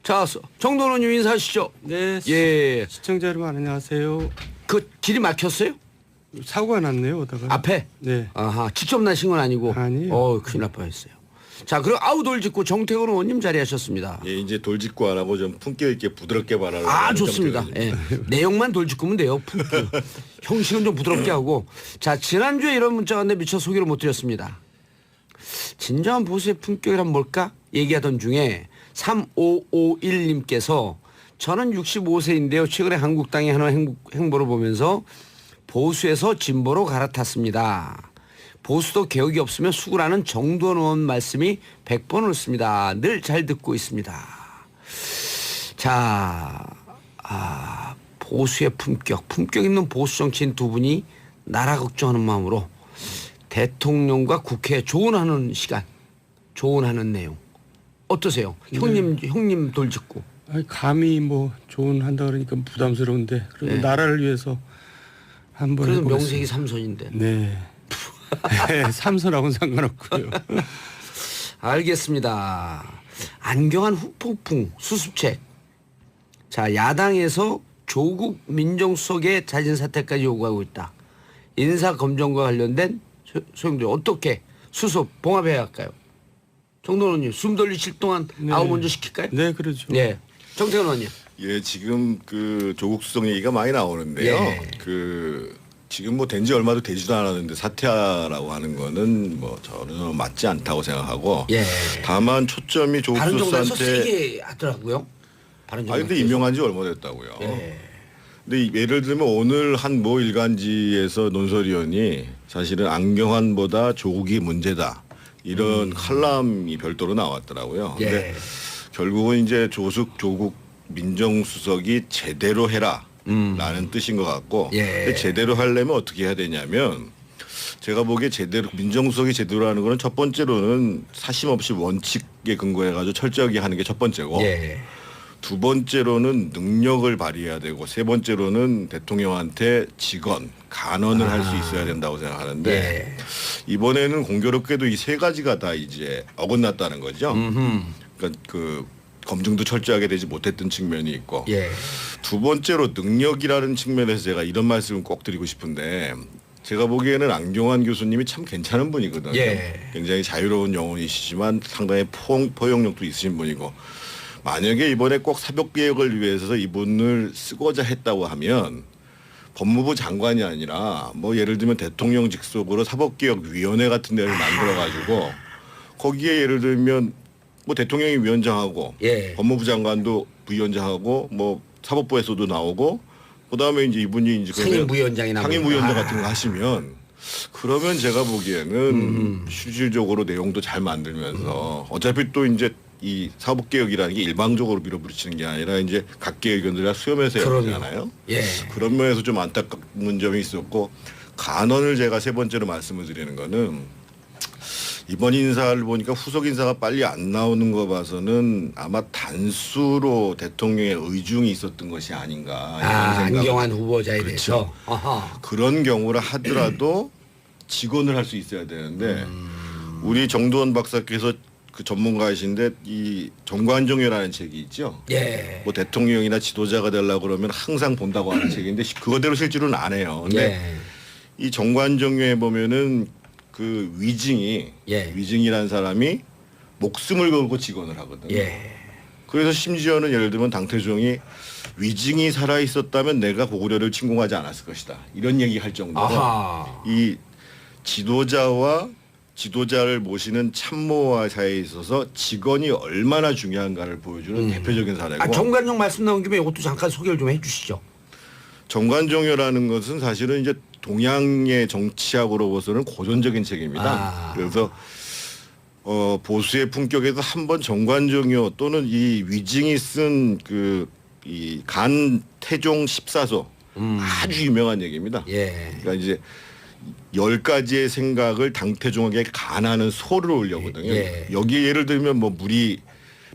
자, 정도원 의원님 인사하시죠. 네. 예. 시청자 여러분 안녕하세요. 그 길이 막혔어요? 사고가 났네요. 오다가. 앞에? 네. 아하. 직접 나신 건 아니고. 아니요. 큰일 날 뻔했어요. 자, 그럼 아우돌 짓고 정태근 의원님 자리하셨습니다. 예, 이제 돌직구 안 하고 좀 품격 있게 부드럽게 말하는. 좋습니다. 예. 내용만 돌직구면 돼요. 형식은 좀 부드럽게 하고. 자, 지난주에 이런 문자가 왔는데 미처 소개를 못 드렸습니다. 진정한 보수의 품격이란 뭘까? 얘기하던 중에 3551님께서 저는 65세인데요. 최근에 한국당이 하는 행보를 보면서 보수에서 진보로 갈아탔습니다. 보수도 개혁이 없으면 수구라는 정도원 의원 말씀이 100번 옳습니다. 늘 잘 듣고 있습니다. 자, 보수의 품격 있는 보수 정치인 두 분이 나라 걱정하는 마음으로 대통령과 국회에 조언하는 시간, 조언하는 내용 어떠세요? 형님 돌직구. 아니, 감히 뭐 조언한다 그러니까 부담스러운데 그래도 네. 나라를 위해서 한번 그래도 해보겠습니다. 명색이 삼선인데. 네. 네, 삼선하고는 상관없고요. 알겠습니다. 안경환 후폭풍 수습책. 자, 야당에서 조국 민정수석의 자진 사퇴까지 요구하고 있다. 인사 검증과 관련된 소용돌이 어떻게 수습 봉합해야 할까요? 정도원 의원님 숨 돌리실 동안 아우 먼저 시킬까요? 네, 그렇죠. 네. 정태근 의원님. 예, 지금 그 조국 수석 얘기가 많이 나오는데요. 예. 지금 뭐 된 지 얼마도 되지도 않았는데 사퇴하라고 하는 거는 뭐 전혀 맞지 않다고 생각하고. 예. 다만 초점이 조국 바른정당에서 수석한테. 세게 하더라고요. 바른정당. 근데 임명한 지 얼마 됐다고요. 예. 근데 예를 들면 오늘 한 모 일간지에서 논설위원이 사실은 안경환보다 조국이 문제다. 이런 칼럼이 별도로 나왔더라고요. 예. 근데 결국은 이제 조국 민정수석이 제대로 해라. 라는 뜻인 것 같고. 예. 근데 제대로 하려면 어떻게 해야 되냐면 제가 보기에 제대로 민정수석이 제대로 하는 거는 첫 번째로는 사심 없이 원칙에 근거해 가지고 철저하게 하는 게 첫 번째고. 예. 두 번째로는 능력을 발휘해야 되고 세 번째로는 대통령한테 직언, 간언을 할 수 있어야 된다고 생각하는데 예. 이번에는 공교롭게도 이 세 가지가 다 이제 어긋났다는 거죠. 그러니까 그 검증도 철저하게 되지 못했던 측면이 있고 예. 두 번째로 능력이라는 측면에서 제가 이런 말씀을 꼭 드리고 싶은데 제가 보기에는 안경환 교수님이 참 괜찮은 분이거든요. 예. 굉장히 자유로운 영혼이시지만 상당히 포용력도 있으신 분이고 만약에 이번에 꼭 사법개혁을 위해서 이분을 쓰고자 했다고 하면 법무부 장관이 아니라 뭐 예를 들면 대통령 직속으로 사법개혁위원회 같은 데를 만들어가지고 거기에 예를 들면 뭐 대통령이 위원장하고 예. 법무부 장관도 부위원장하고 뭐 사법부에서도 나오고 그다음에 이제 이분이 이제 상임부위원장이나 상임부위원장 같은 거 하시면 그러면 제가 보기에는 실질적으로 내용도 잘 만들면서 어차피 또 이제 이 사법개혁이라는 게 일방적으로 밀어붙이는 게 아니라 이제 각계 의견들이 다 수렴해서 해야 되잖아요. 예. 그런 면에서 좀 안타까운 점이 있었고 간언을 제가 세 번째로 말씀을 드리는 거는 이번 인사를 보니까 후속 인사가 빨리 안 나오는 거 봐서는 아마 단수로 대통령의 의중이 있었던 것이 아닌가 이런 생각. 안경환 후보자에 그렇죠. 대해서. 아하. 그런 경우를 하더라도 직언을 할 수 있어야 되는데 우리 정도원 박사께서 그 전문가이신데 이 정관종려라는 책이 있죠. 예. 뭐 대통령이나 지도자가 되려고 그러면 항상 본다고 하는 책인데 그거대로 실제로는 안 해요. 근데 예. 이 정관종려에 보면은 그 위증이 예. 위증이라는 사람이 목숨을 걸고 직언을 하거든요. 예. 그래서 심지어는 예를 들면 당태종이 위증이 살아 있었다면 내가 고구려를 침공하지 않았을 것이다. 이런 얘기할 정도로 아하. 이 지도자와 지도자를 모시는 참모와 사이에 있어서 직언이 얼마나 중요한가를 보여주는 대표적인 사례고. 정관용 말씀 나온 김에 이것도 잠깐 소개를 좀 해주시죠. 정관종려라는 것은 사실은 이제 동양의 정치학으로 봐서는 고전적인 책입니다. 그래서 보수의 품격에서 한번 정관종려 또는 이 위증이 쓴 그 이 간태종 14소 아주 유명한 얘기입니다. 예. 그러니까 이제 10가지의 생각을 당태종에게 간하는 소를 올려거든요. 예. 여기에 예를 들면 뭐 물이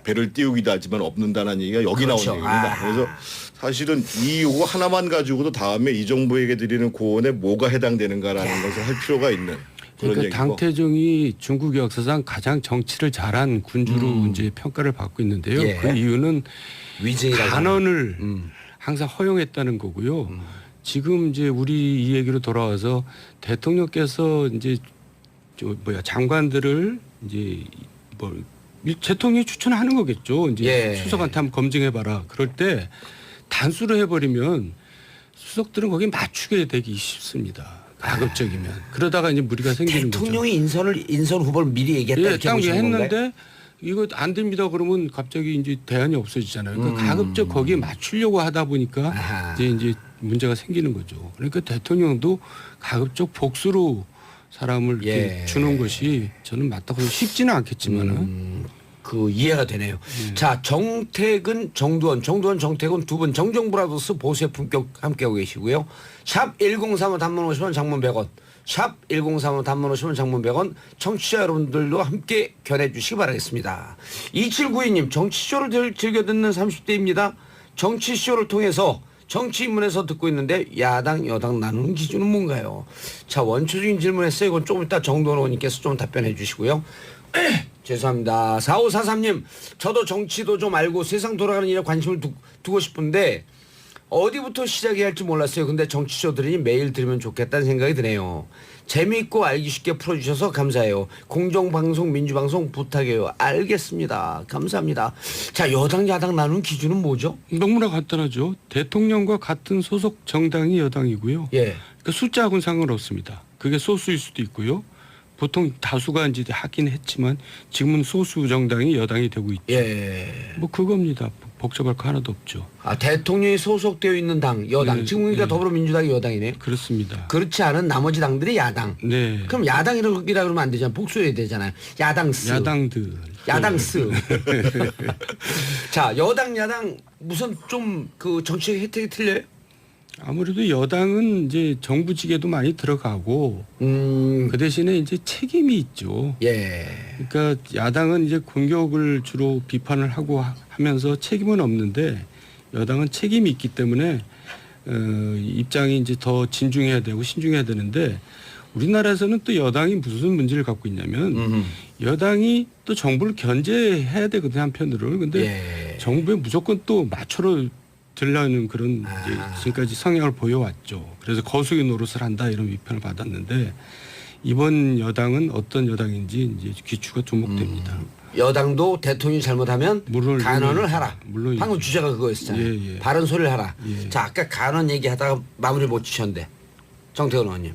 배를 띄우기도 하지만 없는다는 얘기가 여기 그렇죠. 나오는 얘기입니다. 그래서 사실은 이 요거 하나만 가지고도 다음에 이 정부에게 드리는 고언에 뭐가 해당되는가라는 것을 할 필요가 있는. 그런 그러니까 얘기고. 당태종이 중국 역사상 가장 정치를 잘한 군주로 이제 평가를 받고 있는데요. 예. 그 이유는 위증이라고 간언을 항상 허용했다는 거고요. 지금 이제 우리 이 얘기로 돌아와서 대통령께서 이제 장관들을 이제 뭐 대통령이 추천하는 거겠죠. 이제 예. 수석한테 한번 검증해봐라. 그럴 때 단수를 해버리면 수석들은 거기에 맞추게 되기 쉽습니다. 가급적이면. 그러다가 이제 무리가 생기는 거죠. 대통령이 인선 후보를 미리 얘기했다 예, 이렇게 딱 보시는 건가요? 했는데 이거 안 됩니다. 그러면 갑자기 이제 대안이 없어지잖아요. 그러니까 가급적 거기에 맞추려고 하다 보니까 아하. 이제 문제가 생기는 거죠. 그러니까 대통령도 가급적 복수로 사람을 이렇게 예. 주는 것이 저는 맞다고 쉽지는 않겠지만은 그 이해가 되네요. 자, 정택은 정두원, 정택은 두 분 정정브라더스 보수의 품격 함께하고 계시고요. 샵 1035 단문 50원 장문 100원. 샵 1035 단문 50원 장문 100원. 청취자 여러분들도 함께 견해 주시기 바라겠습니다. 2792님 정치쇼를 즐겨 듣는 30대입니다. 정치쇼를 통해서 정치 인문에서 듣고 있는데 야당 여당 나누는 기준은 뭔가요? 자, 원초적인 질문했어요. 이건 조금 이따 정도원 의원님께서 좀 답변해 주시고요. 죄송합니다. 4543님 저도 정치도 좀 알고 세상 돌아가는 일에 관심을 두고 싶은데 어디부터 시작해야 할지 몰랐어요. 근데 정치쇼 들으니 매일 들으면 좋겠다는 생각이 드네요. 재미있고 알기 쉽게 풀어주셔서 감사해요. 공정방송 민주방송 부탁해요. 알겠습니다. 감사합니다. 자, 여당 야당 나누는 기준은 뭐죠? 너무나 간단하죠. 대통령과 같은 소속 정당이 여당이고요. 예. 그러니까 숫자하고는 상관없습니다. 그게 소수일 수도 있고요. 보통 다수가 이제 하긴 했지만 지금은 소수 정당이 여당이 되고 있죠. 예. 뭐 그겁니다. 복잡할 거 하나도 없죠. 아, 대통령이 소속되어 있는 당 여당. 네, 지금 그러니까 네. 더불어민주당이 여당이네요. 그렇습니다. 그렇지 않은 나머지 당들이 야당. 네. 그럼 야당이라 그러면 안 되잖아요. 복수해야 되잖아요. 야당스. 야당들. 야당스. 자, 여당 야당 무슨 좀 그 정치 혜택이 틀려요? 아무래도 여당은 이제 정부직에도 많이 들어가고 그 대신에 이제 책임이 있죠. 예. 그러니까 야당은 이제 공격을 주로 비판을 하고 하면서 책임은 없는데 여당은 책임이 있기 때문에 입장이 이제 더 진중해야 되고 신중해야 되는데 우리나라에서는 또 여당이 무슨 문제를 갖고 있냐면 여당이 또 정부를 견제해야 되거든요, 한편으로. 근데 예. 정부에 무조건 또 맞춰러 들라는 그런 이제 지금까지 성향을 보여왔죠. 그래서 거수의 노릇을 한다 이런 비판을 받았는데 이번 여당은 어떤 여당인지 이제 귀추가 두목됩니다. 여당도 대통령이 잘못하면 물론 간언을 하라. 물론이죠. 방금 주제가 그거였잖아요. 예, 예. 바른 소리를 하라. 예. 자, 아까 간언 얘기하다가 마무리 못 지셨는데 정태근 의원님.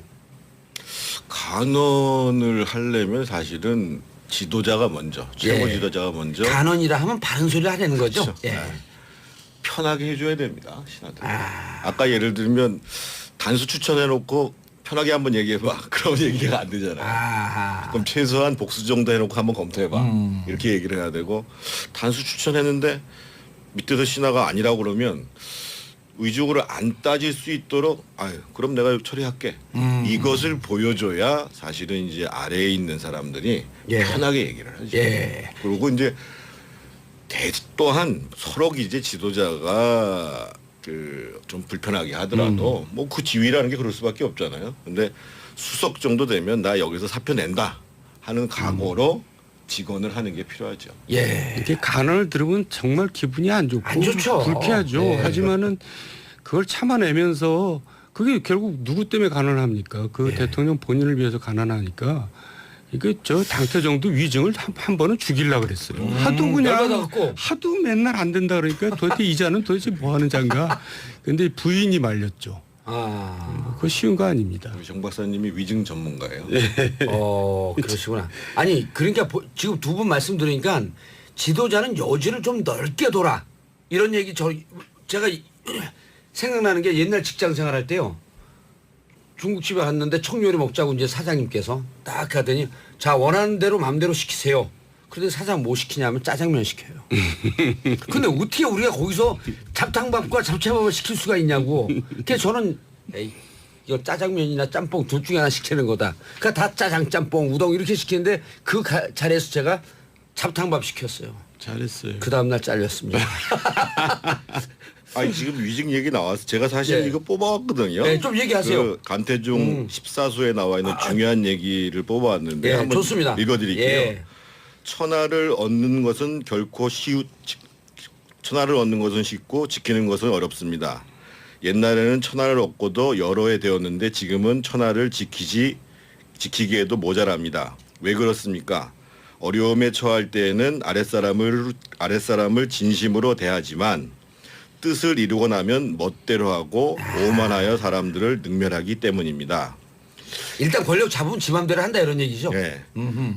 간언을 하려면 사실은 지도자가 먼저, 최고 예. 지도자가 먼저 간언이라 하면 바른 소리를 하라는 거죠. 그렇죠. 예. 네. 편하게 해줘야 됩니다, 신하들. 아까 예를 들면 단수 추천해놓고 편하게 한번 얘기해봐. 그러면 얘기가 안 되잖아요. 아하. 그럼 최소한 복수 정도 해놓고 한번 검토해봐. 이렇게 얘기를 해야 되고 단수 추천했는데 밑에서 신하가 아니라고 그러면 의중으로 안 따질 수 있도록 아유 그럼 내가 처리할게. 이것을 보여줘야 사실은 이제 아래에 있는 사람들이 예. 편하게 얘기를 하죠. 예. 그리고 이제 또한 서로 이제 지도자가 그 좀 불편하게 하더라도 뭐 그 지위라는 게 그럴 수밖에 없잖아요. 근데 수석 정도 되면 나 여기서 사표 낸다 하는 각오로 직원을 하는 게 필요하죠. 예. 이렇게 간언을 들으면 정말 기분이 안 좋고 안 좋죠. 불쾌하죠. 예. 하지만은 그걸 참아내면서 그게 결국 누구 때문에 간언을 합니까? 그 예. 대통령 본인을 위해서 간언하니까 이게 저 당태정도 위증을 한 번은 죽이려고 그랬어요. 하도 그냥 열받아갖고. 하도 맨날 안 된다 그러니까 도대체 이자는 도대체 뭐 하는 자인가. 근데 부인이 말렸죠. 아. 그거 쉬운 거 아닙니다. 우리 정 박사님이 위증 전문가예요. 그러시구나. 아니, 그러니까 지금 두 분 말씀 들으니까 지도자는 여지를 좀 넓게 둬라. 이런 얘기 제가 생각나는 게 옛날 직장 생활할 때요. 중국집에 갔는데 청요리 먹자고 이제 사장님께서 딱 하더니 자, 원하는 대로 마음대로 시키세요. 그런데 사장 뭐 시키냐면 짜장면 시켜요. 근데 어떻게 우리가 거기서 잡탕밥과 잡채밥을 시킬 수가 있냐고. 그래서 저는 에이, 이거 짜장면이나 짬뽕 둘 중에 하나 시키는 거다. 그러니까 다 짜장, 짬뽕, 우동 이렇게 시키는데 그 자리에서 제가 잡탕밥 시켰어요. 잘했어요. 그 다음날 잘렸습니다. 아니 지금 위증 얘기 나와서 제가 사실 예. 이거 뽑아왔거든요. 네, 좀 얘기하세요. 그 간태중 14수에 나와 있는 중요한 얘기를 뽑아왔는데 예, 한번 좋습니다. 읽어드릴게요. 예. 천하를 얻는 것은 결코 천하를 얻는 것은 쉽고 지키는 것은 어렵습니다. 옛날에는 천하를 얻고도 여러 해 되었는데 지금은 천하를 지키기에도 모자랍니다. 왜 그렇습니까? 어려움에 처할 때에는 아랫사람을 진심으로 대하지만 뜻을 이루고 나면 멋대로 하고 오만하여 사람들을 능멸하기 때문입니다. 일단 권력 잡으면 지 맘대로 한다 이런 얘기죠. 네.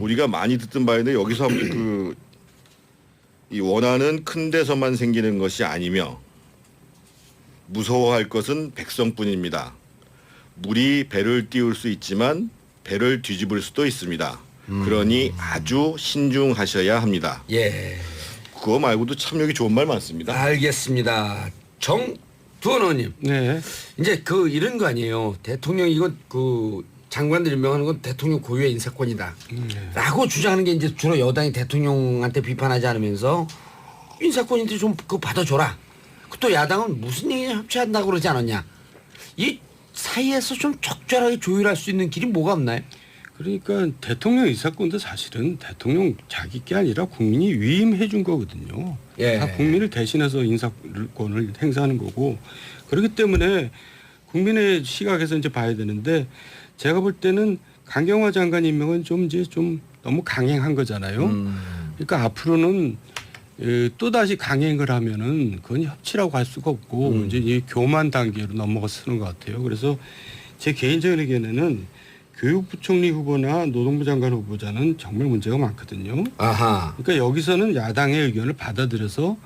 우리가 많이 듣던 바인데 여기서 한번 이 원한은 큰 데서만 생기는 것이 아니며 무서워할 것은 백성뿐입니다. 물이 배를 띄울 수 있지만 배를 뒤집을 수도 있습니다. 그러니 아주 신중하셔야 합니다. 예. 그거 말고도 참 여기 좋은 말 많습니다. 알겠습니다. 정두원 의원님. 네. 이제 이런 거 아니에요. 대통령 이거 장관들 임명하는 건 대통령 고유의 인사권이다. 라고 주장하는 게 이제 주로 여당이 대통령한테 비판하지 않으면서 인사권인데 좀 받아줘라. 또 야당은 무슨 얘기 협치한다고 그러지 않았냐. 이 사이에서 좀 적절하게 조율할 수 있는 길이 뭐가 없나요? 그러니까 대통령 인사권도 사실은 대통령 자기 게 아니라 국민이 위임해 준 거거든요. 예. 다 국민을 대신해서 인사권을 행사하는 거고 그렇기 때문에 국민의 시각에서 이제 봐야 되는데 제가 볼 때는 강경화 장관 임명은 좀 너무 강행한 거잖아요. 그러니까 앞으로는 또 다시 강행을 하면은 그건 협치라고 할 수가 없고 이제 이 교만 단계로 넘어가서는 것 같아요. 그래서 제 개인적인 의견에는 교육부총리 후보나 노동부 장관 후보자는 정말 문제가 많거든요. 아하. 그러니까 여기서는 야당의 의견을 받아들여서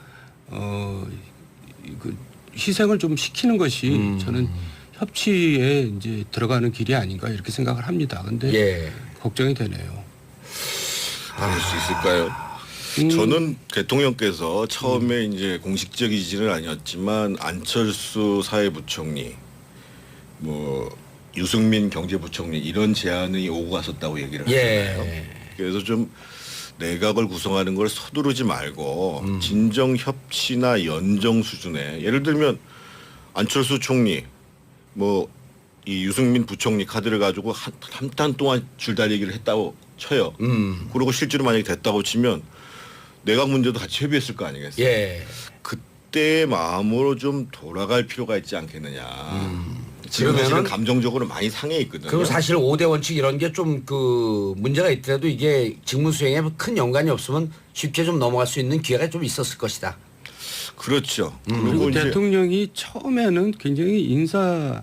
희생을 좀 시키는 것이 저는 협치에 이제 들어가는 길이 아닌가 이렇게 생각을 합니다. 근데 예. 걱정이 되네요. 그럴 수 있을까요? 저는 대통령께서 처음에 이제 공식적이지는 아니었지만 안철수 사회부총리, 유승민 경제부총리 이런 제안이 오고 갔었다고 얘기를 하잖아요. 예. 그래서 좀 내각을 구성하는 걸 서두르지 말고 진정 협치나 연정 수준에 예를 들면 안철수 총리 이 유승민 부총리 카드를 가지고 한 달 동안 줄다리기를 했다고 쳐요. 그리고 실제로 만약에 됐다고 치면 내각 문제도 같이 협의했을 거 아니겠어요. 예. 그때의 마음으로 좀 돌아갈 필요가 있지 않겠느냐. 지금 사실은 그러면은 감정적으로 많이 상해 있거든요. 그럼 사실 5대 원칙 이런 게 좀 문제가 있더라도 이게 직무 수행에 큰 연관이 없으면 쉽게 좀 넘어갈 수 있는 기회가 좀 있었을 것이다. 그렇죠. 그리고 이제 대통령이 처음에는 굉장히 인사가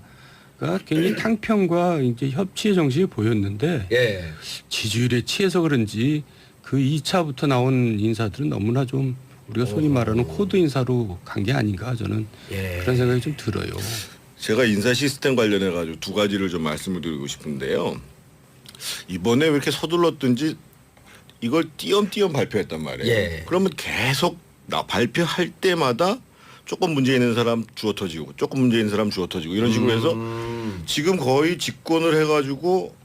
굉장히 탕평과 이제 협치의 정신이 보였는데 예. 지지율에 취해서 그런지 그 2차부터 나온 인사들은 너무나 좀 우리가 소위 말하는 코드 인사로 간 게 아닌가 저는 예. 그런 생각이 좀 들어요. 제가 인사 시스템 관련해 가지고 두 가지를 좀 말씀을 드리고 싶은데요. 이번에 왜 이렇게 서둘렀든지 이걸 띄엄띄엄 발표했단 말이에요. 예. 그러면 계속 발표할 때마다 조금 문제 있는 사람 주워 터지고 조금 문제 있는 사람 주워 터지고 이런 식으로 해서 지금 거의 집권을 해가지고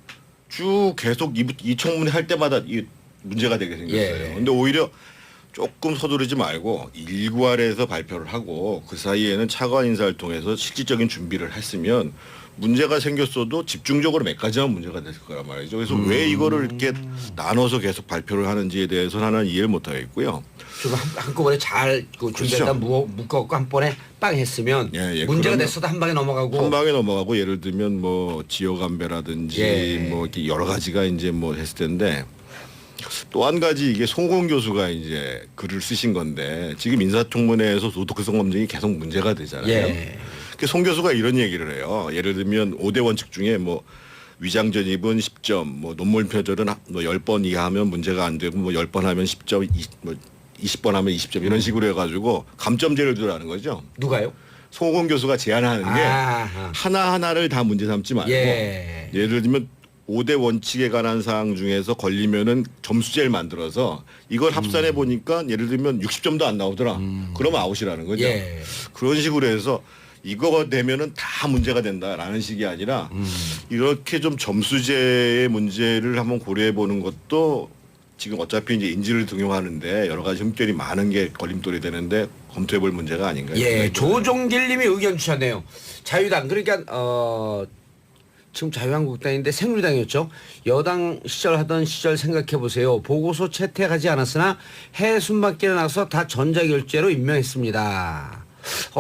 쭉 계속 이 청문회 할 때마다 이 문제가 되게 생겼어요. 예. 근데 오히려 조금 서두르지 말고 일괄해서 발표를 하고 그 사이에는 차관 인사를 통해서 실질적인 준비를 했으면 문제가 생겼어도 집중적으로 몇 가지만 문제가 됐을 거란 말이죠. 그래서 왜 이거를 이렇게 나눠서 계속 발표를 하는지에 대해서는 하나는 이해를 못 하겠고요. 좀 한꺼번에 잘 준비했다 묶어갖고 한 번에 빵 했으면 예, 문제가 그러면 됐어도 한 방에 넘어가고 한 방에 넘어가고 예를 들면 지역 안배라든지 예. 이렇게 여러 가지가 이제 했을 텐데 또 한 가지 이게 송공 교수가 이제 글을 쓰신 건데 지금 인사청문회에서 도덕성 검증이 계속 문제가 되잖아요. 예. 송 교수가 이런 얘기를 해요. 예를 들면 5대 원칙 중에 위장 전입은 10점, 논문 표절은 10번 이하하면 문제가 안 되고 10번 하면 10점, 20번 하면 20점 이런 식으로 해가지고 감점제를 두라는 거죠. 누가요? 송홍 교수가 제안하는 게 아하. 하나하나를 다 문제 삼지 말고 예. 예를 들면 5대 원칙에 관한 사항 중에서 걸리면은 점수제를 만들어서 이걸 합산해 보니까 예를 들면 60점도 안 나오더라. 그러면 아웃이라는 거죠. 예. 그런 식으로 해서 이거가 되면은 다 문제가 된다라는 식이 아니라 이렇게 좀 점수제의 문제를 한번 고려해 보는 것도 지금 어차피 이제 인지를 등용하는데 여러 가지 흠결이 많은 게 걸림돌이 되는데 검토해볼 문제가 아닌가요? 예, 조종길님이 의견 주셨네요. 자유당 그러니까 지금 자유한국당인데 새누리당이었죠. 여당 시절 하던 시절 생각해 보세요. 보고서 채택하지 않았으나 해순맞기에 나서 다 전자결제로 임명했습니다.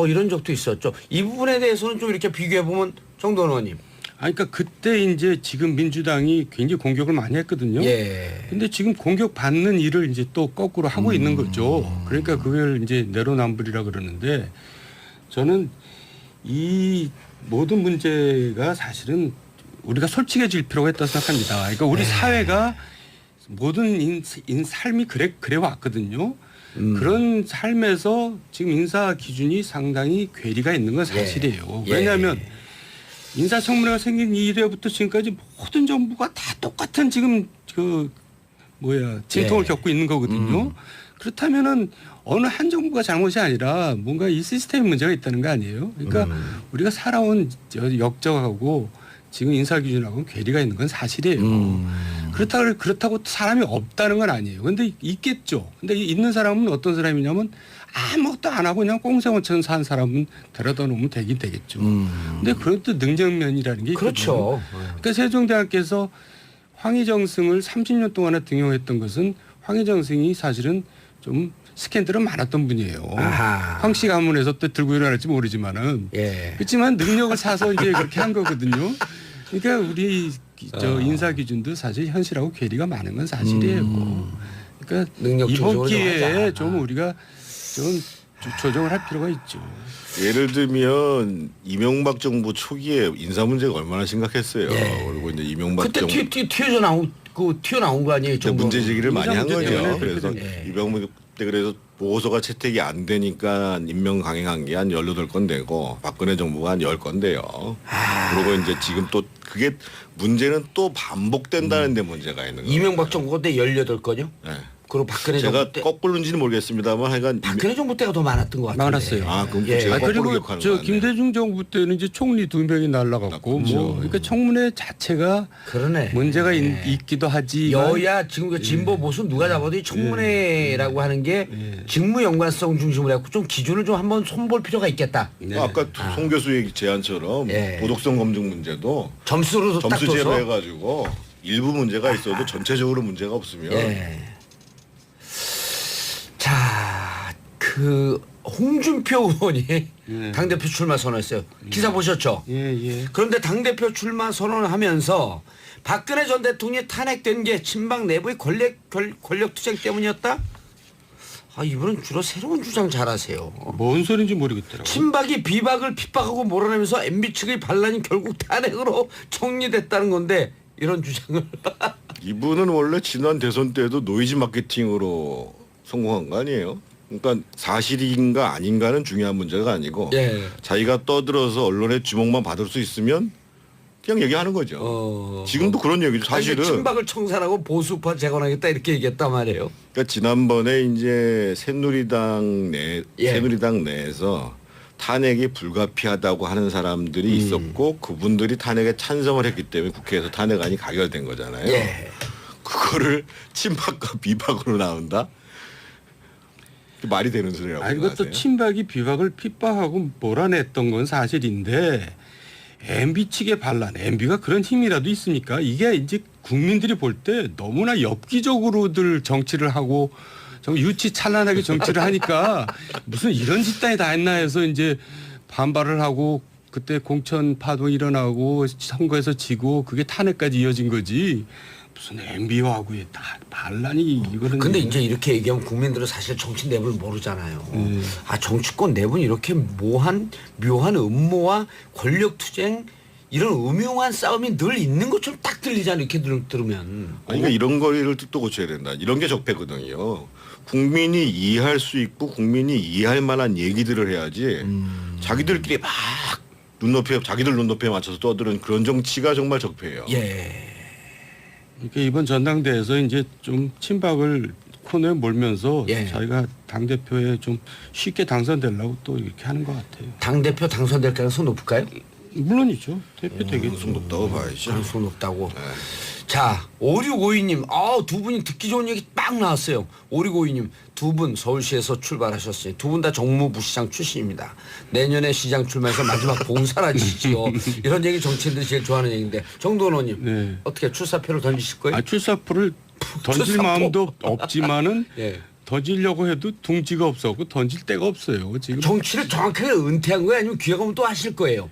이런 적도 있었죠. 이 부분에 대해서는 좀 이렇게 비교해 보면 정도원 의원님. 그러니까 그때 이제 지금 민주당이 굉장히 공격을 많이 했거든요. 예. 근데 지금 공격 받는 일을 이제 또 거꾸로 하고 있는 거죠. 그러니까 그걸 이제 내로남불이라 그러는데 저는 이 모든 문제가 사실은 우리가 솔직해질 필요가 있다고 생각합니다. 그러니까 우리 사회가 모든 삶이 그래 왔거든요. 그런 삶에서 지금 인사 기준이 상당히 괴리가 있는 건 사실이에요. 왜냐하면 인사청문회가 생긴 이래부터 지금까지 모든 정부가 다 똑같은 지금 진통을 겪고 있는 거거든요. 그렇다면은 어느 한 정부가 잘못이 아니라 뭔가 이 시스템에 문제가 있다는 거 아니에요. 그러니까 우리가 살아온 역적하고 지금 인사 기준하고는 괴리가 있는 건 사실이에요. 그렇다고 사람이 없다는 건 아니에요. 근데 있겠죠. 근데 있는 사람은 어떤 사람이냐면 아무것도 안 하고 그냥 꽁생원처럼 사는 사람은 데려다 놓으면 되긴 되겠죠. 근데 그것도 능력면이라는 게 있거든요. 그렇죠. 그러니까 세종대학교에서 황희정승을 30년 동안에 등용했던 것은 황희정승이 사실은 좀 스캔들은 많았던 분이에요. 아하. 황씨 가문에서 또 들고 일어날지 모르지만은. 예. 그렇지만 능력을 사서 이제 그렇게 한 거거든요. 그러니까 우리 인사 기준도 사실 현실하고 괴리가 많은 건 사실이에요. 그러니까 능력 이번 조정을 좀 기회에 하자. 좀 우리가 좀 조정을 할 필요가 있죠. 예를 들면 이명박 정부 초기에 인사 문제가 얼마나 심각했어요. 그리고 이제 이명박 그때 정부 튀어나온 거 아니에요? 때 문제 제기를 많이 한 인사 문제 거죠. 때문에 그래서 그렇게 이명박 때 그래서 보고서가 채택이 안 되니까 임명 강행한 게 한 18건데고 박근혜 정부가 한 10건데요. 그리고 이제 지금 또 그게 문제는 또 반복된다는 데 문제가 있는 거예요. 이명박 정부 때 18건요? 네. 그리고 박근혜 제가 정부 때 거꾸로인지는 모르겠습니다만 하여간 박근혜 정부 때가 더 많았던 것 같은데. 많았어요. 아, 그럼 예. 제가 거꾸로 그리고 기억하는 저 거 같네요. 김대중 정부 때는 이제 총리 2명이 날라갔고 뭐 그러니까 청문회 자체가 그러네. 문제가 있기도 하지. 여야 지금 그 진보 보수 누가 잡아도 이 청문회라고 하는 게 직무 연관성 중심으로 해갖고 좀 기준을 좀 한번 손볼 필요가 있겠다. 아까 송 교수 얘기 제안처럼 예. 도덕성 검증 문제도 점수로 딱 점수 둬서. 제로해가지고 일부 문제가 있어도 전체적으로 문제가 없으면 예. 자, 홍준표 의원이 당대표 출마 선언했어요. 기사 보셨죠? 예. 그런데 당대표 출마 선언을 하면서 박근혜 전 대통령이 탄핵된 게 친박 내부의 권력 투쟁 때문이었다? 이분은 주로 새로운 주장 잘하세요. 뭔 소리인지 모르겠더라고요. 친박이 비박을 핍박하고 몰아내면서 MB 측의 반란이 결국 탄핵으로 정리됐다는 건데 이런 주장을 이분은 원래 지난 대선 때도 노이즈 마케팅으로 성공한 거 아니에요? 그러니까 사실인가 아닌가는 중요한 문제가 아니고 예. 자기가 떠들어서 언론의 주목만 받을 수 있으면 그냥 얘기하는 거죠. 지금도 그런 얘기죠. 사실은 친박을 청산하고 보수파 재건하겠다 이렇게 얘기했단 말이에요. 그러니까 지난번에 이제 새누리당 내에서 탄핵이 불가피하다고 하는 사람들이 있었고 그분들이 탄핵에 찬성을 했기 때문에 국회에서 탄핵안이 가결된 거잖아요. 예. 그거를 친박과 비박으로 나온다? 말이 되는 소리라고 이것도 생각하세요? 친박이 비박을 핍박하고 몰아냈던 건 사실인데 MB 측의 반란, MB가 그런 힘이라도 있습니까? 이게 이제 국민들이 볼 때 너무나 엽기적으로들 정치를 하고 좀 유치찬란하게 정치를 하니까 무슨 이런 집단이 다 했나 해서 이제 반발을 하고 그때 공천 파도 일어나고 선거에서 지고 그게 탄핵까지 이어진 거지. 무슨 MB와하고의 반란이 이거는. 근데 이제 이렇게 얘기하면 국민들은 사실 정치 내부를 모르잖아요. 정치권 내부는 이렇게 묘한 음모와 권력 투쟁 이런 음흉한 싸움이 늘 있는 것처럼 딱 들리잖아요. 이렇게 들으면. 그러니까 이런 거를 또 고쳐야 된다. 이런 게 적폐거든요. 국민이 이해할 수 있고 국민이 이해할 만한 얘기들을 해야지 자기들끼리 막 자기들 눈높이에 맞춰서 떠드는 그런 정치가 정말 적폐예요. 예. 그러니까 이번 전당대회에서 이제 좀 친박을 코너에 몰면서 예. 자기가 당대표에 좀 쉽게 당선되려고 또 이렇게 하는 것 같아요. 당대표 당선될 가능성 높을까요? 물론이죠. 대표 되겠죠. 높다고 봐야죠. 가능성 높다고. 자, 5652님, 두 분이 듣기 좋은 얘기 딱 나왔어요. 5652님, 두 분 서울시에서 출발하셨어요. 두 분 다 정무부시장 출신입니다. 내년에 시장 출마해서 마지막 봉사라지시죠. 이런 얘기 정치인들이 제일 좋아하는 얘기인데, 정도원 의원님, 네. 어떻게 출사표를 던지실 거예요? 출사표를 던질 출사표. 마음도 없지만은 예. 던지려고 해도 둥지가 없었고 던질 데가 없어요. 지금 정치를 정확하게 은퇴한 거예요? 아니면 기회가면 또 하실 거예요?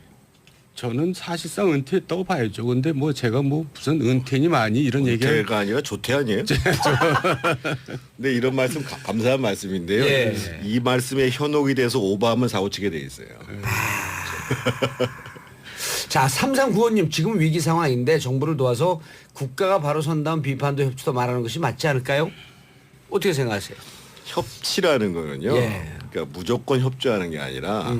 저는 사실상 은퇴했다고 봐야죠. 근데 뭐 제가 뭐 무슨 은퇴니 많이 이런 얘기를 은퇴가 아니라 조퇴 아니에요? 근데 이런 말씀 감사한 말씀인데요. 예. 이 말씀에 현혹이 돼서 오버하면 사고치게 돼 있어요. 자, 3395님, 지금 위기 상황인데 정부를 도와서 국가가 바로 선 다음 비판도 협치도 말하는 것이 맞지 않을까요? 어떻게 생각하세요? 협치라는 거는요. 예. 그러니까 무조건 협조하는 게 아니라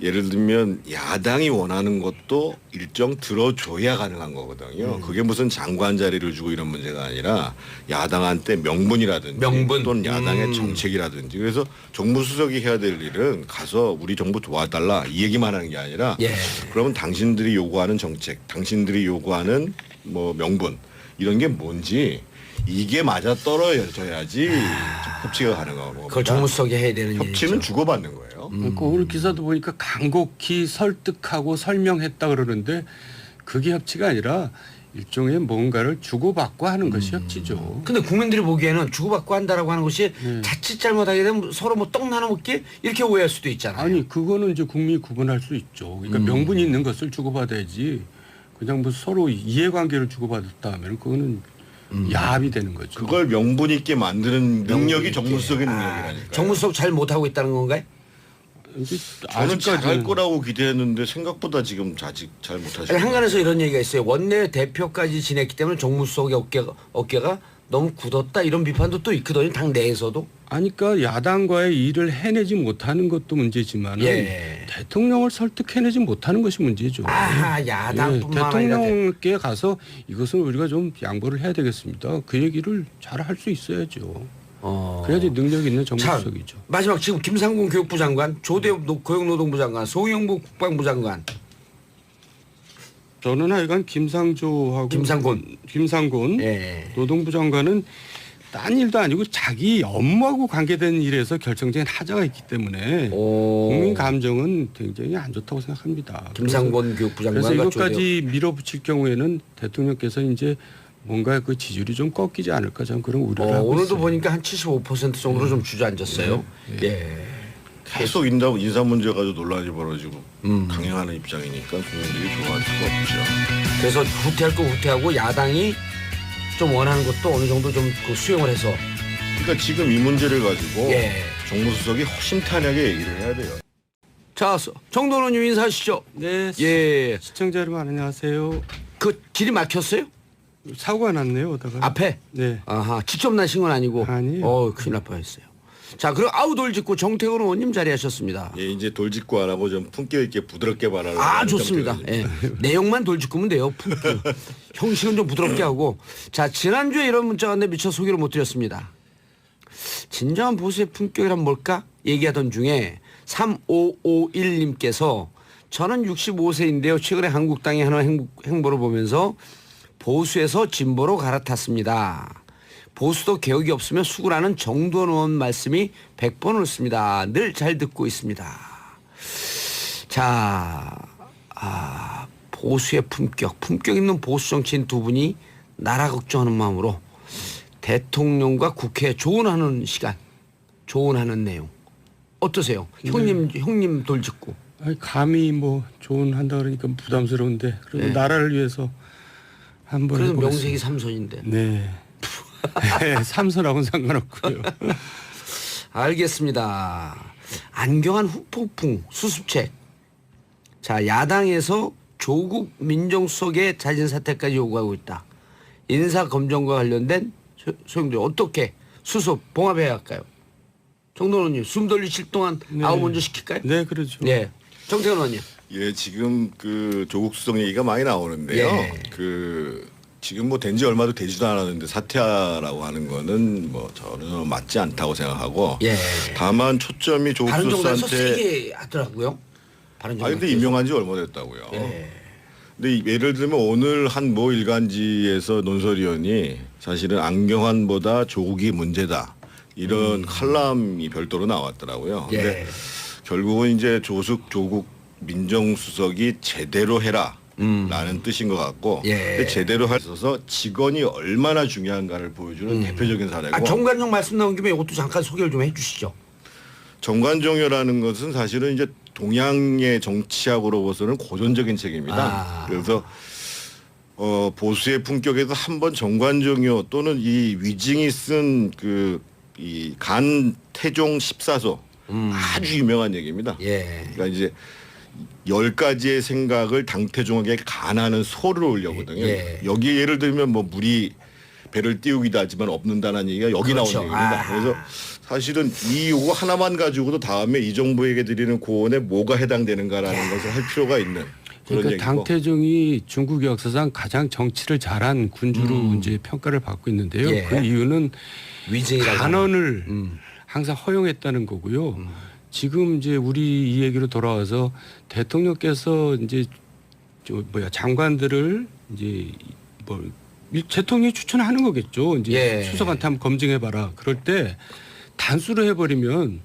예를 들면 야당이 원하는 것도 일정 들어줘야 가능한 거거든요. 그게 무슨 장관 자리를 주고 이런 문제가 아니라 야당한테 명분이라든지 명분. 또는 야당의 정책이라든지 그래서 정무수석이 해야 될 일은 가서 우리 정부 도와달라 이 얘기만 하는 게 아니라 예. 그러면 당신들이 요구하는 정책, 당신들이 요구하는 뭐 명분 이런 게 뭔지 이게 맞아 떨어져야지 협치가 가능하고 그걸 정무수석이 해야 되는 일이죠. 협치는 주고받는 거예요. 그 오늘 기사도 보니까 간곡히 설득하고 설명했다 그러는데 그게 협치가 아니라 일종의 뭔가를 주고받고 하는 것이 협치죠. 근데 국민들이 보기에는 주고받고 한다라고 하는 것이 네. 자칫 잘못하게 되면 서로 뭐 떡 나눠 먹기 이렇게 오해할 수도 있잖아요. 아니 그거는 이제 국민이 구분할 수 있죠. 그러니까 명분이 있는 것을 주고받아야지 그냥 뭐 서로 이해관계를 주고받았다 하면 그거는 야합이 되는 거죠. 그걸 명분 있게 만드는 능력이 있게. 정무수석의 능력이라니까. 정무수석 잘 못하고 있다는 건가요? 이제 저는 잘할 아직까지는 거라고 기대했는데 생각보다 지금 아직 잘 못하시고. 아니, 한간에서 이런 얘기가 있어요. 원내 대표까지 지냈기 때문에 정무수석의 어깨가 너무 굳었다 이런 비판도 또 있거든요. 당 내에서도. 아니 그러니까 야당과의 일을 해내지 못하는 것도 문제지만 예. 대통령을 설득해내지 못하는 것이 문제죠. 아하, 야당뿐만 아니라 대통령께 가서 이것은 우리가 좀 양보를 해야 되겠습니다. 그 얘기를 잘 할 수 있어야죠. 그래야지 능력 있는 정무수석이죠. 마지막 지금 김상곤 교육부 장관, 조대엽 고용노동부 장관, 송영무 국방부 장관. 저는 하여간 김상곤 예. 노동부 장관은 딴 일도 아니고 자기 업무하고 관계된 일에서 결정적인 하자가 있기 때문에 국민 감정은 굉장히 안 좋다고 생각합니다. 김상곤 교육부 장관과 그래서 조대엽. 이것까지 밀어붙일 경우에는 대통령께서 이제 뭔가 그 지지율이 좀 꺾이지 않을까 저는 그런 우려를 하고 오늘도 있어요. 보니까 한 75% 정도로 좀 주저앉았어요. 예. 계속 인사 문제 가지고 논란이 벌어지고 강행하는 입장이니까 국민들이 좋아할 수가 없죠. 그래서 후퇴할 거 후퇴하고 야당이 좀 원하는 것도 어느 정도 좀 그 수용을 해서. 그러니까 지금 이 문제를 가지고 예. 정무수석이 허심탄회하게 얘기를 해야 돼요. 자, 정도원 의원님 인사하시죠. 네. 예. 시청자 여러분 안녕하세요. 그 길이 막혔어요? 사고가 났네요. 오다가. 앞에? 네. 아하, 직접 나신 건 아니고. 아니에요. 큰일 날 뻔했어요. 자, 그럼 아우돌 짓고 정태근 의원님 자리하셨습니다. 예, 이제 돌직구 안 하고 좀 품격 있게 부드럽게 말하려고. 좋습니다. 예. 내용만 돌직구면 돼요. 형식은 좀 부드럽게 하고. 자, 지난주에 이런 문자가 왔는데 미처 소개를 못 드렸습니다. 진정한 보수의 품격이란 뭘까? 얘기하던 중에 3551님께서 저는 65세인데요. 최근에 한국당이 하는 행보를 보면서 보수에서 진보로 갈아탔습니다. 보수도 개혁이 없으면 수구라는 정도원 의원 말씀이 100번 옳습니다. 늘 잘 듣고 있습니다. 자, 보수의 품격 있는 보수 정치인 두 분이 나라 걱정하는 마음으로 대통령과 국회에 조언하는 시간, 조언하는 내용 어떠세요? 형님 돌직구. 아니, 감히 뭐 조언한다 그러니까 부담스러운데 그래도 나라를 위해서 한번 그래도 해보겠습니다. 명색이 삼선인데. 네. 네, 삼선하고는 상관없고요. 알겠습니다. 안경환 후폭풍 수습책. 자, 야당에서 조국 민정수석의 자진 사퇴까지 요구하고 있다. 인사검증과 관련된 소용돌이 어떻게 수습 봉합해야 할까요? 정도원 의원님 숨 돌리실 동안 아우 먼저 시킬까요? 네, 그렇죠. 네. 정태근 의원님. 예, 지금 그 조국 수석 얘기가 많이 나오는데요. 예. 지금 뭐 된 지 얼마도 되지도 않았는데 사퇴하라고 하는 거는 뭐 저는 맞지 않다고 생각하고. 예. 다만 초점이 조국 바른정당에서 수석한테. 세게 하더라고요. 아니 근데 임명한 지 얼마 됐다고요. 예. 근데 예를 들면 오늘 한 모 일간지에서 논설위원이 사실은 안경환보다 조국이 문제다 이런 칼럼이 별도로 나왔더라고요. 근데 예. 결국은 이제 조국 민정수석이 제대로 해라. 라는 뜻인 것 같고 예. 근데 제대로 할 수 있어서 직원이 얼마나 중요한가를 보여주는 대표적인 사례고 정관용 말씀 나온 김에 이것도 잠깐 소개를 좀 해주시죠. 정관종이라는 것은 사실은 이제 동양의 정치학으로서는 고전적인 책입니다. 그래서 보수의 품격에서 한번 정관종이요 또는 이 위증이 쓴 그 이 간태종 14소 아주 유명한 얘기입니다. 예. 그러니까 이제 10가지의 생각을 당태종에게 간하는 소를 올려거든요. 예. 여기 예를 들면 뭐 물이 배를 띄우기도 하지만 없는다는 얘기가 여기 그렇죠. 나오는 얘기입니다. 그래서 사실은 이 요거 하나만 가지고도 다음에 이 정부에게 드리는 고언에 뭐가 해당되는가라는 것을 할 필요가 있는 그런 그러니까 얘기고. 당태종이 중국 역사상 가장 정치를 잘한 군주로 이제 평가를 받고 있는데요. 예. 그 이유는 위증이라고 간언을 항상 허용했다는 거고요. 지금 이제 우리 이 얘기로 돌아와서 대통령께서 이제 장관들을 이제 뭐 대통령이 추천하는 거겠죠. 이제 예. 수석한테 한번 검증해봐라. 그럴 때 단수로 해버리면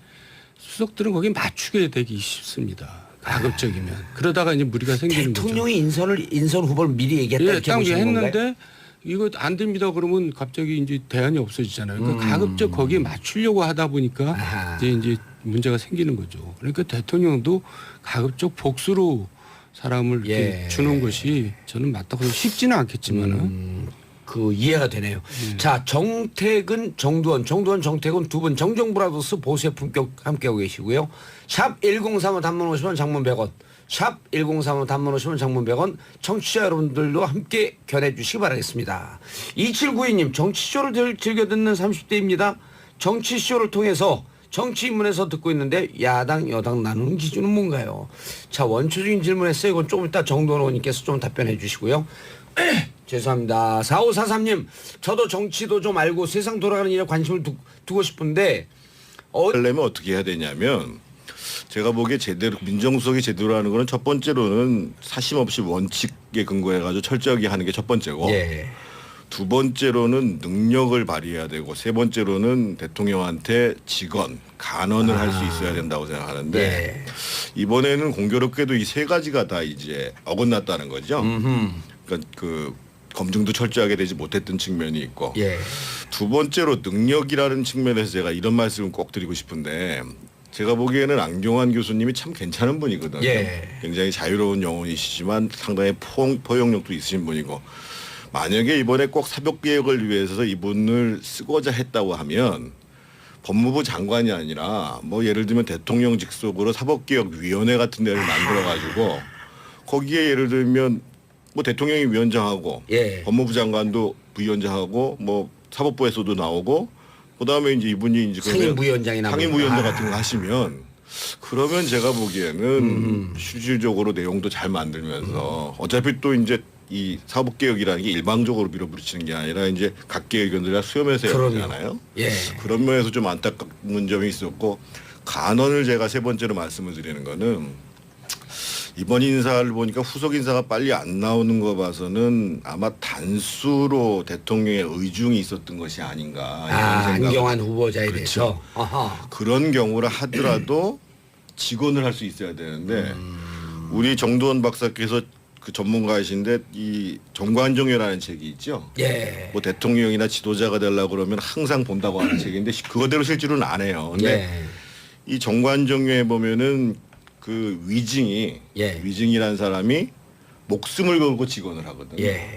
수석들은 거기에 맞추게 되기 쉽습니다. 가급적이면 그러다가 이제 무리가 생기는 거죠. 대통령이 인선 후보를 미리 얘기했다 예, 이렇게 딱 보시는 건가요? 했는데 이거 안 됩니다. 그러면 갑자기 이제 대안이 없어지잖아요. 그러니까 가급적 거기에 맞추려고 하다 보니까 아하. 이제 문제가 생기는 거죠. 그러니까 대통령도 가급적 복수로 사람을 이렇게 예. 주는 것이 저는 맞다고 쉽지는 않겠지만은 그 이해가 되네요. 자, 정태근, 정두원, 정태근 두 분 정정브라더스 보수의 품격 함께하고 계시고요. 샵 1035 단문 50원 장문 100원. 샵 1035 단문 50원 장문 100원. 청취자 여러분들도 함께 견해 주시기 바라겠습니다. 2792님 정치쇼를 즐겨 듣는 30대입니다. 정치쇼를 통해서 정치 입문에서 듣고 있는데 야당 여당 나누는 기준은 뭔가요? 자, 원초적인 질문했어요. 이건 조금 이따 정도원 의원님께서 좀 답변해 주시고요. 죄송합니다. 4543님 저도 정치도 좀 알고 세상 돌아가는 일에 관심을 두고 싶은데 하려면 어떻게 해야 되냐면 제가 보기에 제대로 민정수석이 제대로 하는 거는 첫 번째로는 사심 없이 원칙에 근거해 가지고 철저하게 하는 게 첫 번째고 예. 두 번째로는 능력을 발휘해야 되고 세 번째로는 대통령한테 직언, 간언을 할 수 있어야 된다고 생각하는데 예. 이번에는 공교롭게도 이 세 가지가 다 이제 어긋났다는 거죠. 그러니까 그 검증도 철저하게 되지 못했던 측면이 있고 예. 두 번째로 능력이라는 측면에서 제가 이런 말씀을 꼭 드리고 싶은데 제가 보기에는 안경환 교수님이 참 괜찮은 분이거든요. 예. 굉장히 자유로운 영혼이시지만 상당히 포용력도 있으신 분이고 만약에 이번에 꼭 사법개혁을 위해서 이분을 쓰고자 했다고 하면 법무부 장관이 아니라 뭐 예를 들면 대통령 직속으로 사법개혁위원회 같은 데를 만들어가지고 거기에 예를 들면 뭐 대통령이 위원장하고 예. 법무부 장관도 부위원장하고 뭐 사법부에서도 나오고 그다음에 이제 이분이 이제 상임부위원장이나 상임부위원장 뭐. 같은 거 하시면 그러면 제가 보기에는 실질적으로 내용도 잘 만들면서 어차피 또 이제 이 사법개혁이라는 게 일방적으로 밀어붙이는 게 아니라 이제 각 개혁위원들이 수렴해서 해야 되잖아요. 예. 그런 면에서 좀 안타까운 점이 있었고 간언을 제가 세 번째로 말씀을 드리는 거는 이번 인사를 보니까 후속 인사가 빨리 안 나오는 거 봐서는 아마 단수로 대통령의 의중이 있었던 것이 아닌가 이런 생각. 안경환 후보자에 그렇죠. 대해서. 아하. 그런 경우를 하더라도 직언을 할 수 있어야 되는데 우리 정두원 박사께서 그 전문가이신데 이 정관종이라는 책이 있죠. 예. 뭐 대통령이나 지도자가 되려고 그러면 항상 본다고 하는 책인데 그거대로 실제로는 안 해요. 근데 예. 이 정관종에 보면은 그 위증이 예. 위증이라는 사람이 목숨을 걸고 직언을 하거든요. 예.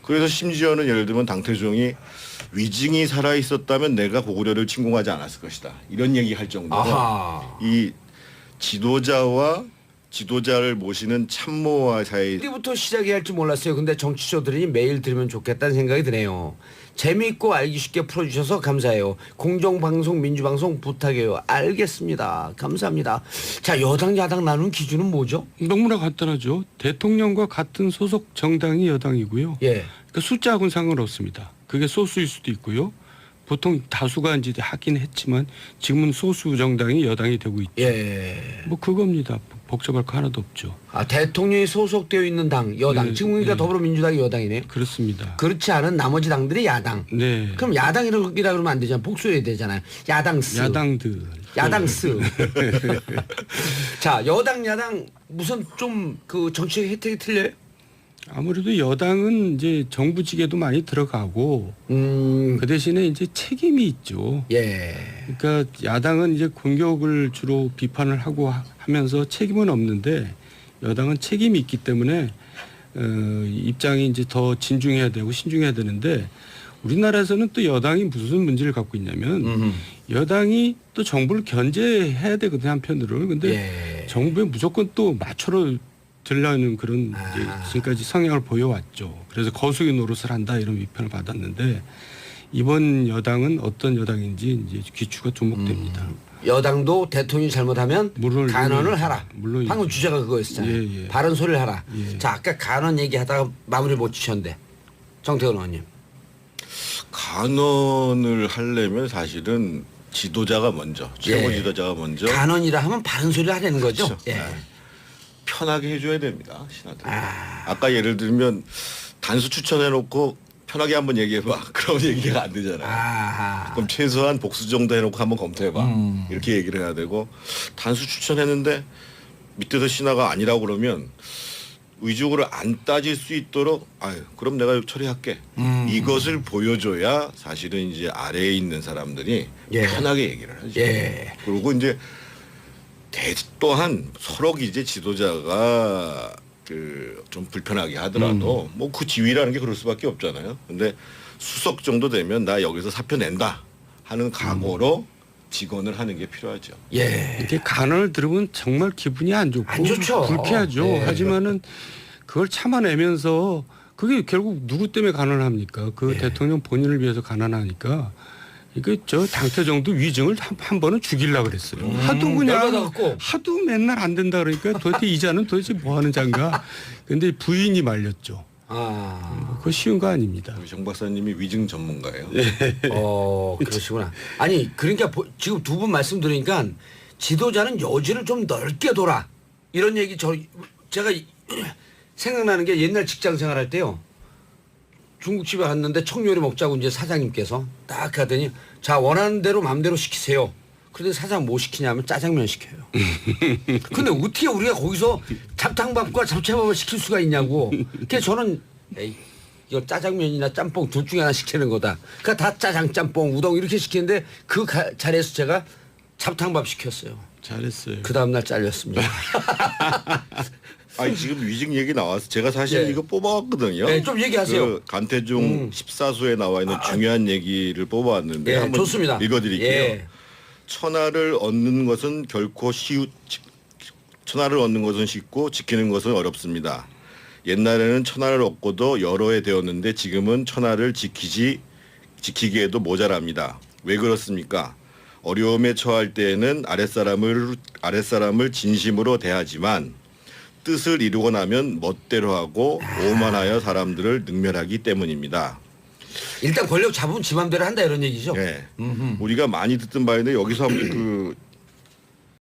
그래서 심지어는 예를 들면 당태종이 위증이 살아 있었다면 내가 고구려를 침공하지 않았을 것이다. 이런 얘기할 정도로 아하. 이 지도자와 지도자를 모시는 참모와 사이 어디부터 시작해야 할지 몰랐어요. 근데 정치쇼들이 매일 들으면 좋겠다는 생각이 드네요. 재미있고 알기 쉽게 풀어주셔서 감사해요. 공정방송 민주방송 부탁해요. 알겠습니다. 감사합니다. 자, 여당 야당 나누는 기준은 뭐죠? 너무나 간단하죠. 대통령과 같은 소속 정당이 여당이고요. 예. 그러니까 숫자하고는 상관없습니다. 그게 소수일 수도 있고요. 보통 다수가 이제 하긴 했지만 지금은 소수 정당이 여당이 되고 있죠. 예. 뭐 그겁니다. 복잡할 거 하나도 없죠. 아, 대통령이 소속되어 있는 당 여당 네, 지금 그러니까 네. 더불어민주당이 여당이네요. 그렇습니다. 그렇지 않은 나머지 당들이 야당. 네. 그럼 야당이라 그러면 안 되잖아요. 복수해야 되잖아요. 야당스. 야당들. 야당스. 자, 여당 야당 무슨 좀 그 정치적 혜택이 틀려요? 아무래도 여당은 이제 정부직에도 많이 들어가고 그 대신에 이제 책임이 있죠. 예. 그러니까 야당은 이제 공격을 주로 비판을 하고 하면서 책임은 없는데 여당은 책임이 있기 때문에 입장이 이제 더 진중해야 되고 신중해야 되는데 우리나라에서는 또 여당이 무슨 문제를 갖고 있냐면 여당이 또 정부를 견제해야 되거든요 한편으로. 근데 예. 정부에 무조건 또 맞춰러 들려는 그런 이제 지금까지 성향을 보여왔죠. 그래서 거수기 노릇을 한다 이런 비판을 받았는데 이번 여당은 어떤 여당인지 이제 귀추가 주목됩니다. 여당도 대통령이 잘못하면 물론 간언을 하라. 물론이죠. 방금 주제가 그거였잖아요. 예, 예. 바른 소리를 하라. 예. 자, 아까 간언 얘기하다가 마무리 못 지셨는데 정태근 의원님. 간언을 하려면 사실은 지도자가 먼저, 최고 예. 지도자가 먼저 간언이라 하면 바른 소리를 하라는 거죠. 그렇죠. 예. 네. 편하게 해줘야 됩니다. 신하들. 아. 아까 예를 들면 단수 추천해놓고 편하게 한번 얘기해봐. 그럼 얘기가 안 되잖아요. 아하. 그럼 최소한 복수 정도 해놓고 한번 검토해봐. 이렇게 얘기를 해야 되고 단수 추천했는데 밑에서 신하가 아니라고 그러면 의중으로 안 따질 수 있도록 아유 그럼 내가 처리할게. 이것을 보여줘야 사실은 이제 아래에 있는 사람들이 예. 편하게 얘기를 하죠. 예. 그리고 이제 또한 서로 이제 지도자가 그 좀 불편하게 하더라도 뭐 그 지위라는 게 그럴 수밖에 없잖아요. 근데 수석 정도 되면 나 여기서 사표 낸다 하는 각오로 직원을 하는 게 필요하죠. 예. 이렇게 간언을 들으면 정말 기분이 안 좋고 안 좋죠. 불쾌하죠. 예. 하지만은 그걸 참아내면서 그게 결국 누구 때문에 간언을 합니까? 그 예. 대통령 본인을 위해서 간언하니까 이게 저 당태정도 위증을 한 번은 죽이려고 그랬어요. 하도 그냥 열받아갖고. 하도 맨날 안 된다 그러니까 도대체 이 자는 도대체 뭐 하는 자인가? 근데 부인이 말렸죠. 아. 그거 쉬운 거 아닙니다. 우리 정 박사님이 위증 전문가예요. 그러시구나. 아니, 그러니까 지금 두 분 말씀 들으니까 지도자는 여지를 좀 넓게 둬라. 이런 얘기 제가 생각나는 게 옛날 직장 생활할 때요. 중국집에 갔는데 청요리 먹자고 이제 사장님께서 딱 하더니 자, 원하는 대로 마음대로 시키세요. 그런데 사장 뭐 시키냐면 짜장면 시켜요. 근데 어떻게 우리가 거기서 잡탕밥과 잡채밥을 시킬 수가 있냐고. 그래서 저는 에이, 이거 짜장면이나 짬뽕 둘 중에 하나 시키는 거다. 그러니까 다 짜장, 짬뽕, 우동 이렇게 시키는데 그 자리에서 제가 잡탕밥 시켰어요. 잘했어요. 그 다음날 잘렸습니다. 아니 지금 위증 얘기 나와서 제가 사실 예. 이거 뽑아왔거든요. 네, 좀 얘기하세요. 그 간태종 14수에 나와 있는 중요한 얘기를 뽑아왔는데 예, 한번 좋습니다. 읽어드릴게요. 예. 천하를 얻는 것은 결코 천하를 얻는 것은 쉽고 지키는 것은 어렵습니다. 옛날에는 천하를 얻고도 여러 해 되었는데 지금은 천하를 지키기에도 모자랍니다. 왜 그렇습니까? 어려움에 처할 때에는 아랫사람을 진심으로 대하지만 뜻을 이루고 나면 멋대로 하고 오만하여 사람들을 능멸하기 때문입니다. 일단 권력 잡으면 지 맘대로 한다 이런 얘기죠. 네. 우리가 많이 듣던 바인데 여기서 한번 그